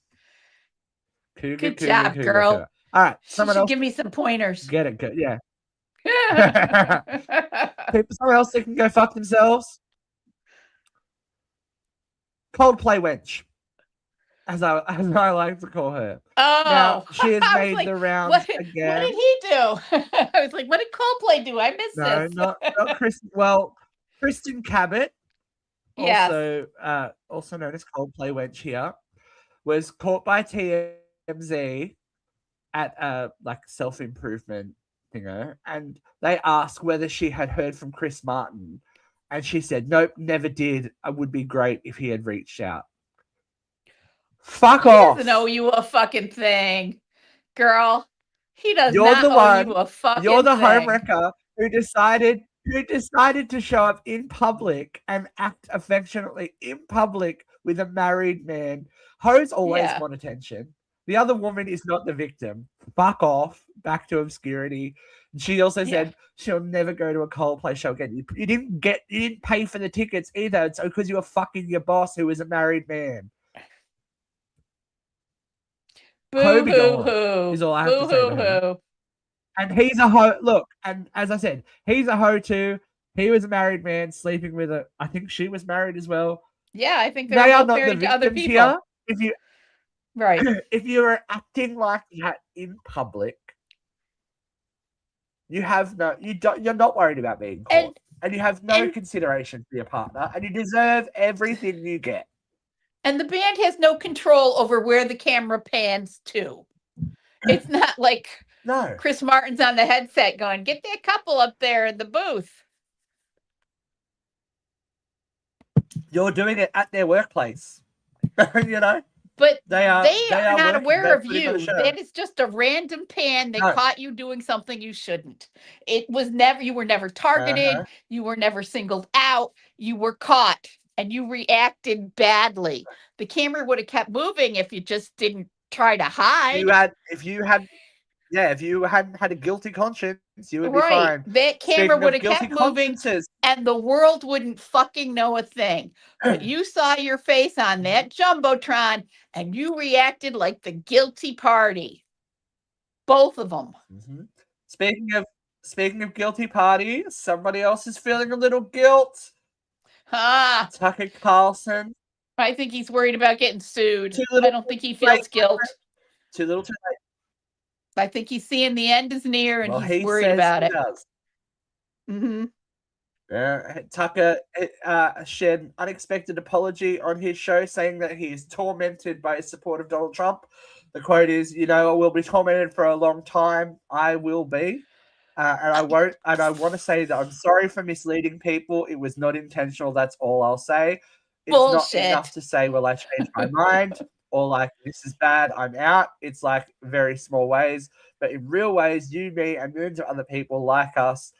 Good job, girl. All right, someone else give me some pointers. Get it good, yeah. Someone else that can go fuck themselves. Coldplay wench, as I like to call her. Oh, now she has made the rounds again. What did he do? I was like, what did Coldplay do? I missed this. No, not Kristen. Well, Kristen Cabot, also known as Coldplay wench here, was caught by TMZ at a self-improvement thingo, and they asked whether she had heard from Chris Martin, and she said, nope, never did. It would be great if he had reached out. Fuck off. He doesn't owe you a fucking thing, girl. He does not owe you a fucking thing. You're the homewrecker who decided to show up in public and act affectionately in public with a married man. Hoes always want attention. The other woman is not the victim. Fuck off. Back to obscurity. And she also said she'll never go to a Coldplay show again. You didn't pay for the tickets either. It's because you were fucking your boss who was a married man. Boo-hoo-hoo. Is all I have to say to her. And he's a hoe. Look, and as I said, he's a hoe too. He was a married man sleeping with a. I think she was married as well. Yeah, I think they are both married to other people. Here. Right. If you're acting like that in public, you're not worried about being caught. And you have no consideration for your partner, and you deserve everything you get. And the band has no control over where the camera pans to. It's not like Chris Martin's on the headset going, get that couple up there in the booth. You're doing it at their workplace. But they are not not aware of you. That is just a random pan that caught you doing something you shouldn't. You were never targeted. You were never singled out. You were caught and you reacted badly. The camera would have kept moving if you just didn't try to hide. If you hadn't had a guilty conscience, you would be fine. That camera would have kept moving and the world wouldn't fucking know a thing. But you saw your face on that Jumbotron and you reacted like the guilty party. Both of them. Mm-hmm. speaking of guilty party, somebody else is feeling a little guilt. Tucker Carlson. I think he's worried about getting sued. I don't think he feels guilt. Too little, too late. I think he's seeing the end is near, and he's he worried about it. Does. Mm-hmm. Tucker shared an unexpected apology on his show, saying that he is tormented by his support of Donald Trump. The quote is, I will be tormented for a long time. I will be. And I won't. And I want to say that I'm sorry for misleading people. It was not intentional. That's all I'll say. It's Bullshit. Not enough to say, well, I changed my mind, or like, this is bad, I'm out. It's like very small ways. But in real ways, you, me, and millions of other people like us,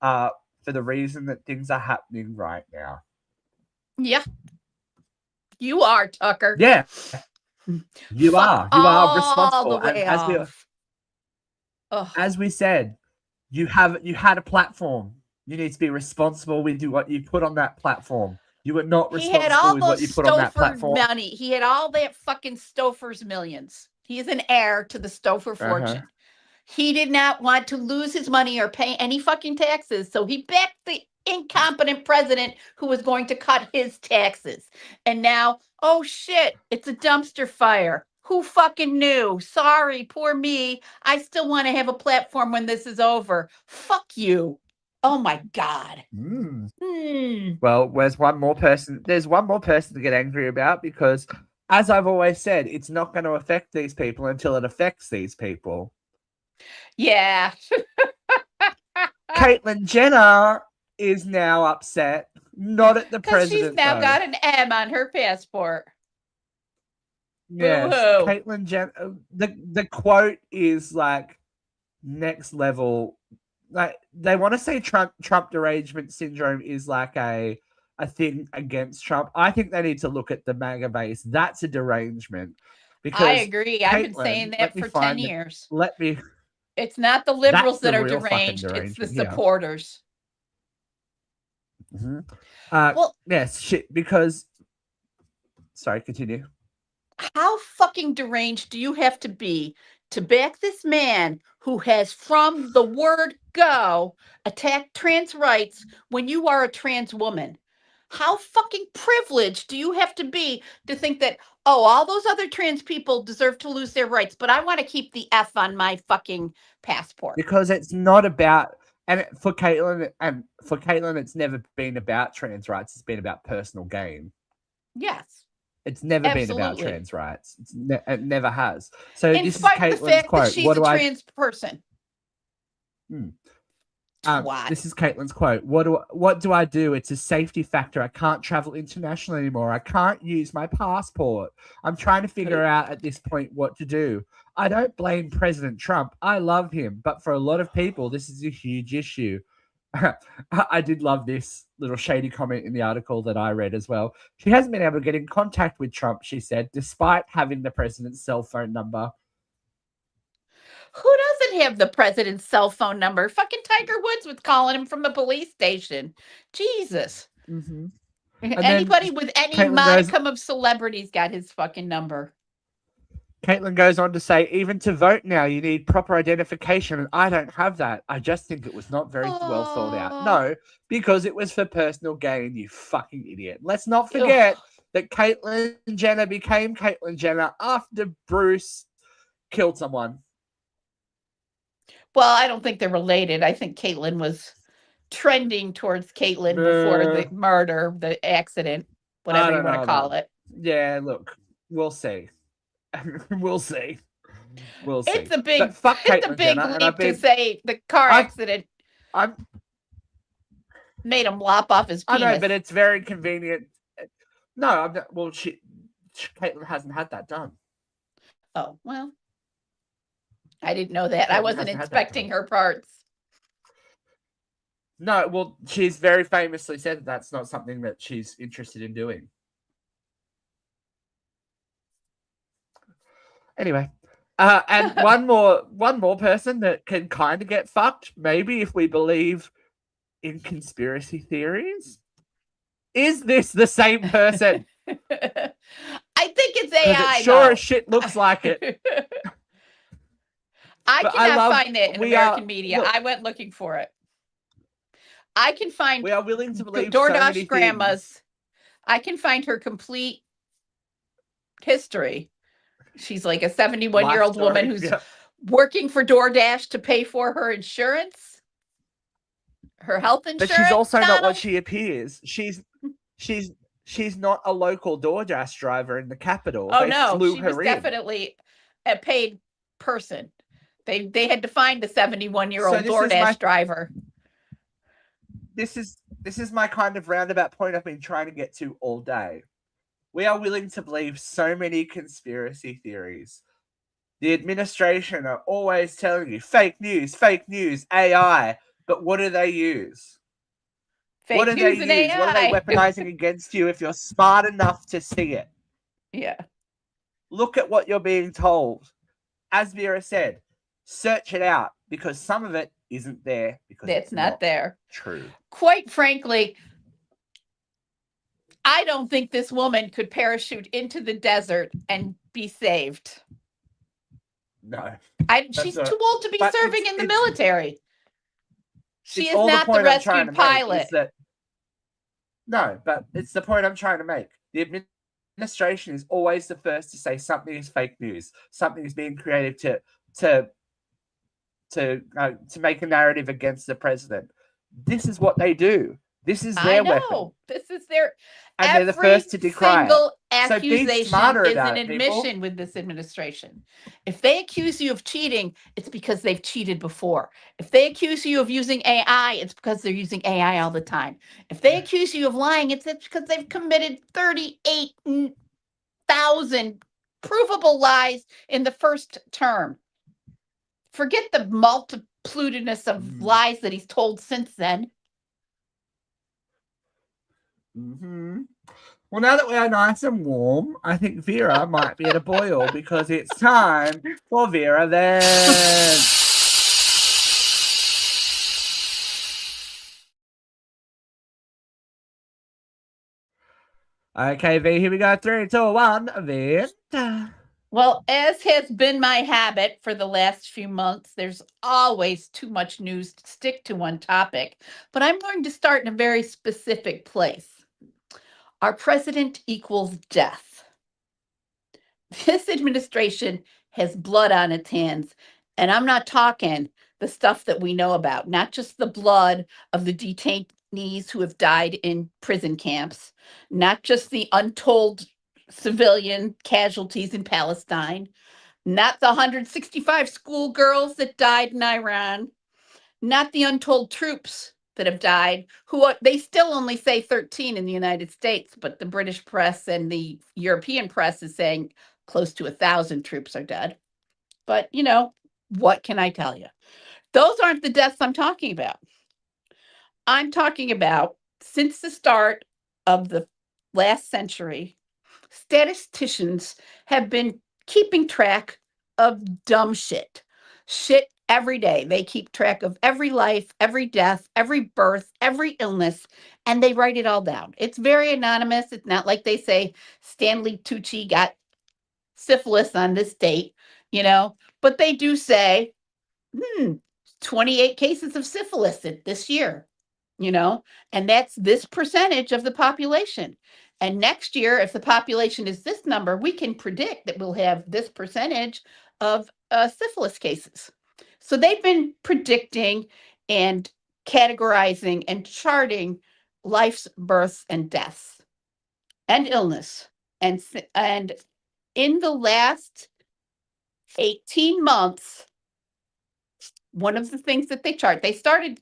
for the reason that things are happening right now. Yeah. You are, Tucker. Yeah. You are responsible. And as we said, you had a platform. You need to be responsible with what you put on that platform. You were not responsible with what you put on that platform. Money. He had all that fucking Stouffer's millions. He is an heir to the Stouffer fortune. He did not want to lose his money or pay any fucking taxes, so he backed the incompetent president who was going to cut his taxes. And now, oh shit, it's a dumpster fire. Who fucking knew? Sorry, poor me. I still want to have a platform when this is over. Fuck you. Oh my God. Well, there's one more person to get angry about, because, as I've always said, it's not going to affect these people until it affects these people. Yeah. Caitlyn Jenner is now upset, not at the president. She's now got an M on her passport. Yes, Caitlyn Jenner. The quote is like next level. Like, they want to say Trump derangement syndrome is like a thing against Trump. I think they need to look at the MAGA base. That's a derangement. Because I agree. I've been saying that for 10 years. It's not the liberals that are deranged. It's the supporters. Yes, shit. Because, sorry, continue. How fucking deranged do you have to be to back this man who has, from the word go, attacked trans rights when you are a trans woman? How fucking privileged do you have to be to think that, oh, all those other trans people deserve to lose their rights, but I want to keep the F on my fucking passport? Because it's not about, and for Caitlyn, it's never been about trans rights. It's been about personal gain. Yes. It's never been about trans rights. It never has. So in this spite is Caitlyn's of the fact quote. That she's a trans person. This is Caitlyn's quote. What do I do? It's a safety factor. I can't travel internationally anymore. I can't use my passport. I'm trying to figure out at this point what to do. I don't blame President Trump. I love him. But for a lot of people, this is a huge issue. I did love this little shady comment in the article that I read as well. She hasn't been able to get in contact with Trump, she said, despite having the president's cell phone number. Who doesn't have the president's cell phone number? Fucking Tiger Woods was calling him from the police station. Jesus. Anybody with any modicum of celebrities got his fucking number. Caitlyn goes on to say, even to vote now, you need proper identification, and I don't have that. I just think it was not very well thought out. No, because it was for personal gain, you fucking idiot. Let's not forget that Caitlyn Jenner became Caitlyn Jenner after Bruce killed someone. Well, I don't think they're related. I think Caitlyn was trending towards Caitlyn before the murder, the accident, whatever you want to call it. Yeah, look, we'll see. We'll see. It's a big leap to say the car accident made him lop off his penis. I know, but it's very convenient. No, I'm not, well, Caitlyn hasn't had that done. Oh, well. I didn't know that. I wasn't inspecting her parts. No, well, she's very famously said that that's not something that she's interested in doing. Anyway, and one more person that can kind of get fucked, maybe if we believe in conspiracy theories. Is this the same person? I think it's AI. It sure as shit looks like it. I But cannot find that in American media. look, I went looking for it. I can find we are willing to believe so DoorDash many grandmas. things. I can find her complete history. She's like a 71-year-old woman who's working for DoorDash to pay for her insurance, her health insurance. But she's also not what she appears. She's not a local DoorDash driver in the capital. Oh, they no, flew she her was in. definitely a paid person. They had to find the 71-year-old DoorDash driver. This is my kind of roundabout point I've been trying to get to all day. We are willing to believe so many conspiracy theories. The administration are always telling you fake news, AI. But what do they use? What do they use? AI. What are they weaponizing against you if you're smart enough to see it? Yeah. Look at what you're being told. As Vera said, search it out because some of it isn't there because it's not there. True. Quite frankly, I don't think this woman could parachute into the desert and be saved. No. She's too old to be serving in the military. She is not the rescued pilot. No, but it's the point I'm trying to make. The administration is always the first to say something is fake news. Something is being created to make a narrative against the president. This is what they do. This is their weapon. This is their. And they're the first to decry single it. accusation So is an admission with this administration. If they accuse you of cheating, it's because they've cheated before. If they accuse you of using AI, it's because they're using AI all the time. If they accuse you of lying, it's because they've committed 38,000 provable lies in the first term. Forget the multitudinous of lies that he's told since then. Mm-hmm. Well, now that we are nice and warm, I think Vera might be at a boil because it's time for Vera then. Okay, V, here we go. 3, 2, 1, event. Well, as has been my habit for the last few months, there's always too much news to stick to one topic, but I'm going to start in a very specific place. Our president equals death. This administration has blood on its hands, and I'm not talking the stuff that we know about, not just the blood of the detainees who have died in prison camps, not just the untold civilian casualties in Palestine, not the 165 schoolgirls that died in Iran, not the untold troops that have died, they still only say 13 in the United States, but the British press and the European press is saying close to 1,000 troops are dead. But, what can I tell you? Those aren't the deaths I'm talking about. I'm talking about since the start of the last century, statisticians have been keeping track of dumb shit every day. They keep track of every life, every death, every birth, every illness, and they write it all down. It's very anonymous. It's not like they say Stanley Tucci got syphilis on this date, but they do say, 28 cases of syphilis this year, and that's this percentage of the population. And next year, if the population is this number, we can predict that we'll have this percentage of syphilis cases. So they've been predicting and categorizing and charting life's births and deaths and illness. And in the last 18 months, one of the things that they chart, they've been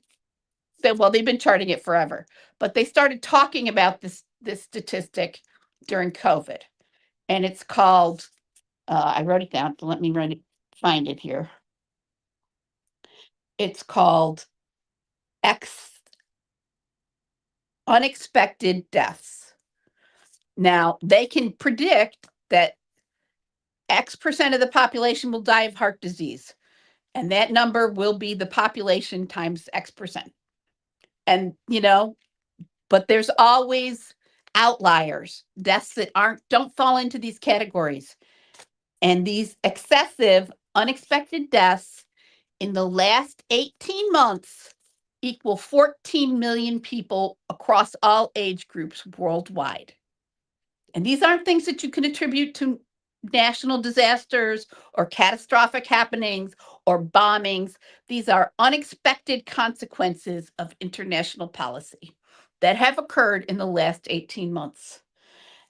charting it forever, but they started talking about this statistic during COVID. And it's called, I wrote it down, so let me find it here. It's called unexpected deaths. Now, they can predict that X percent of the population will die of heart disease. And that number will be the population times X percent. And, but there's always outliers, deaths that don't fall into these categories. And these excessive, unexpected deaths in the last 18 months equal 14 million people across all age groups worldwide. And these aren't things that you can attribute to national disasters or catastrophic happenings or bombings. These are unexpected consequences of international policy that have occurred in the last 18 months.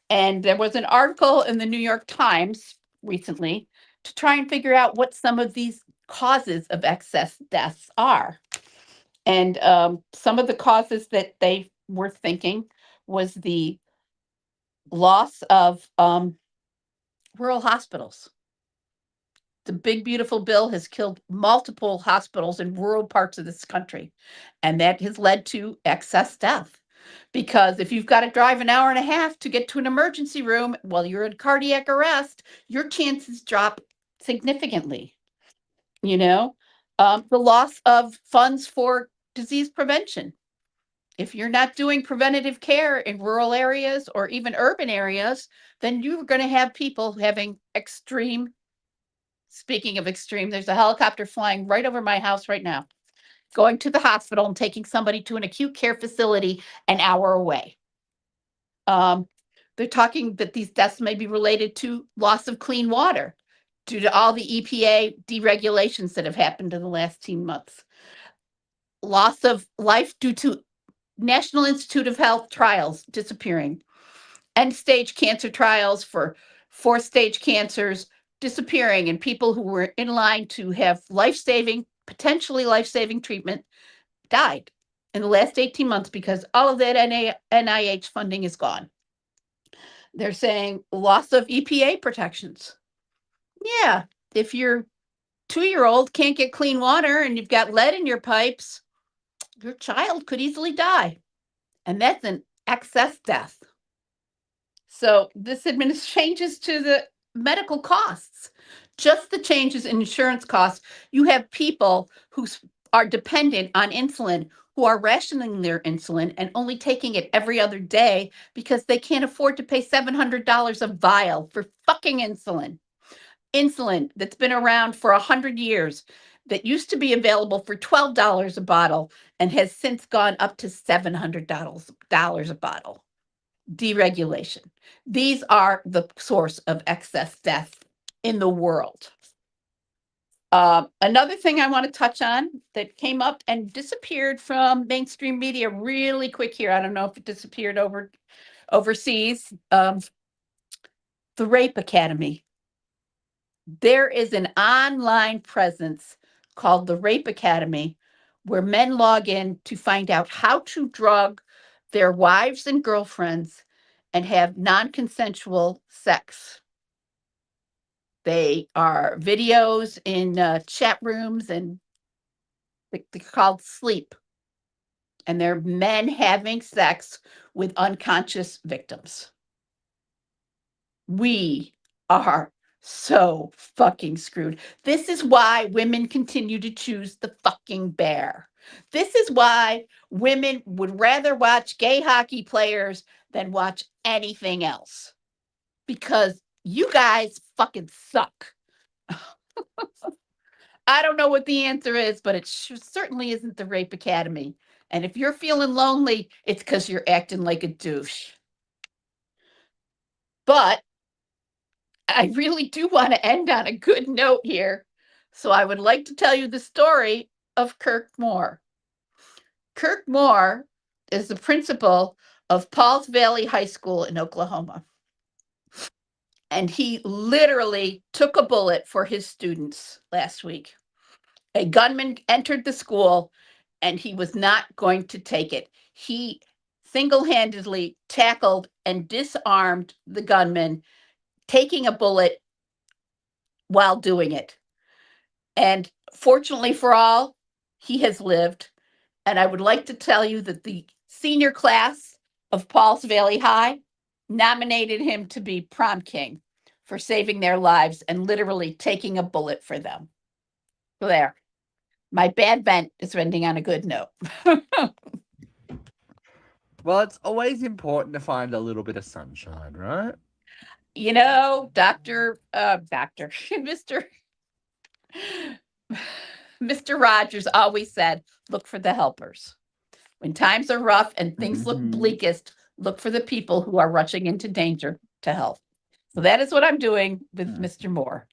And there was an article in the New York Times recently to try and figure out what some of these causes of excess deaths are. And some of the causes that they were thinking was the loss of rural hospitals. The big, beautiful bill has killed multiple hospitals in rural parts of this country. And that has led to excess death. Because if you've got to drive an hour and a half to get to an emergency room while you're in cardiac arrest, your chances drop significantly. You know, the loss of funds for disease prevention. If you're not doing preventative care in rural areas or even urban areas, then you're going to have people having extreme. Speaking of extreme, there's a helicopter flying right over my house right now, going to the hospital and taking somebody to an acute care facility an hour away. They're talking that these deaths may be related to loss of clean water due to all the EPA deregulations that have happened in the last 18 months. Loss of life due to National Institute of Health trials disappearing. End-stage cancer trials for fourth-stage cancers disappearing, and people who were in line to have life-saving, potentially life-saving treatment died in the last 18 months because all of that NIH funding is gone. They're saying loss of EPA protections. Yeah, if your 2-year-old can't get clean water and you've got lead in your pipes, your child could easily die. And that's an excess death. So this changes to the medical costs, just the changes in insurance costs. You have people who are dependent on insulin who are rationing their insulin and only taking it every other day because they can't afford to pay $700 a vial for fucking insulin. Insulin that's been around for 100 years, that used to be available for $12 a bottle and has since gone up to $700 a bottle. Deregulation. These are the source of excess death in the world. Another thing I want to touch on that came up and disappeared from mainstream media really quick here. I don't know if it disappeared overseas. The Rape Academy. There is an online presence called the Rape Academy where men log in to find out how to drug their wives and girlfriends and have non-consensual sex. They are videos in chat rooms, and they're called sleep. And they're men having sex with unconscious victims. We are so fucking screwed. This is why women continue to choose the fucking bear. This is why women would rather watch gay hockey players than watch anything else. Because you guys fucking suck. I don't know what the answer is, but it certainly isn't the Rape Academy. And if you're feeling lonely, it's because you're acting like a douche. But I really do want to end on a good note here. So I would like to tell you the story of Kirk Moore. Kirk Moore is the principal of Pauls Valley High School in Oklahoma. And he literally took a bullet for his students last week. A gunman entered the school and he was not going to take it. He single-handedly tackled and disarmed the gunman, taking a bullet while doing it. And fortunately for all, he has lived. And I would like to tell you that the senior class of Pauls Valley High nominated him to be prom king for saving their lives and literally taking a bullet for them. There. My bad vent is ending on a good note. Well, it's always important to find a little bit of sunshine, right? You know, Mr. Mr. Rogers always said, look for the helpers. When times are rough and things look bleakest, look for the people who are rushing into danger to help. So that is what I'm doing with Mr. Moore.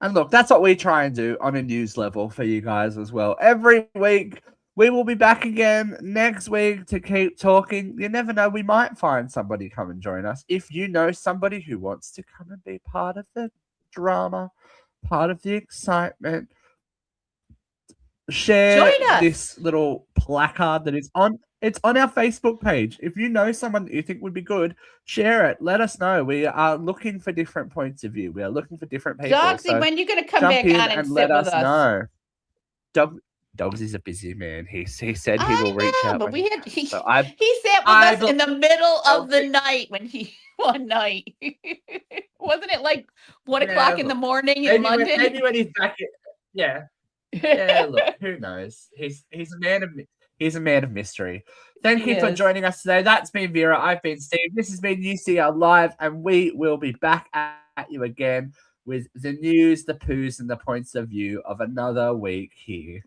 And look, that's what we try and do on a news level for you guys as well. Every week, we will be back again next week to keep talking. You never know, we might find somebody come and join us. If you know somebody who wants to come and be part of the drama, part of the excitement, share this little placard that is on. It's on our Facebook page. If you know someone that you think would be good, share it. Let us know. We are looking for different points of view. We are looking for different people. Dogsy, so when are you going to come back on and sit let with us know. Doggsy's a busy man. He said he will reach out. But he sat with so us in the middle of the night one night. Wasn't it like 1 o'clock in the morning in London? Maybe when he's back. Yeah. Yeah, look, who knows? He's a man of mystery. Thank you for joining us today. That's been Vera. I've been Steve. This has been UCR Live, and we will be back at you again with the news, the poos, and the points of view of another week here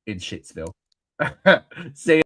in Shitsville. See you.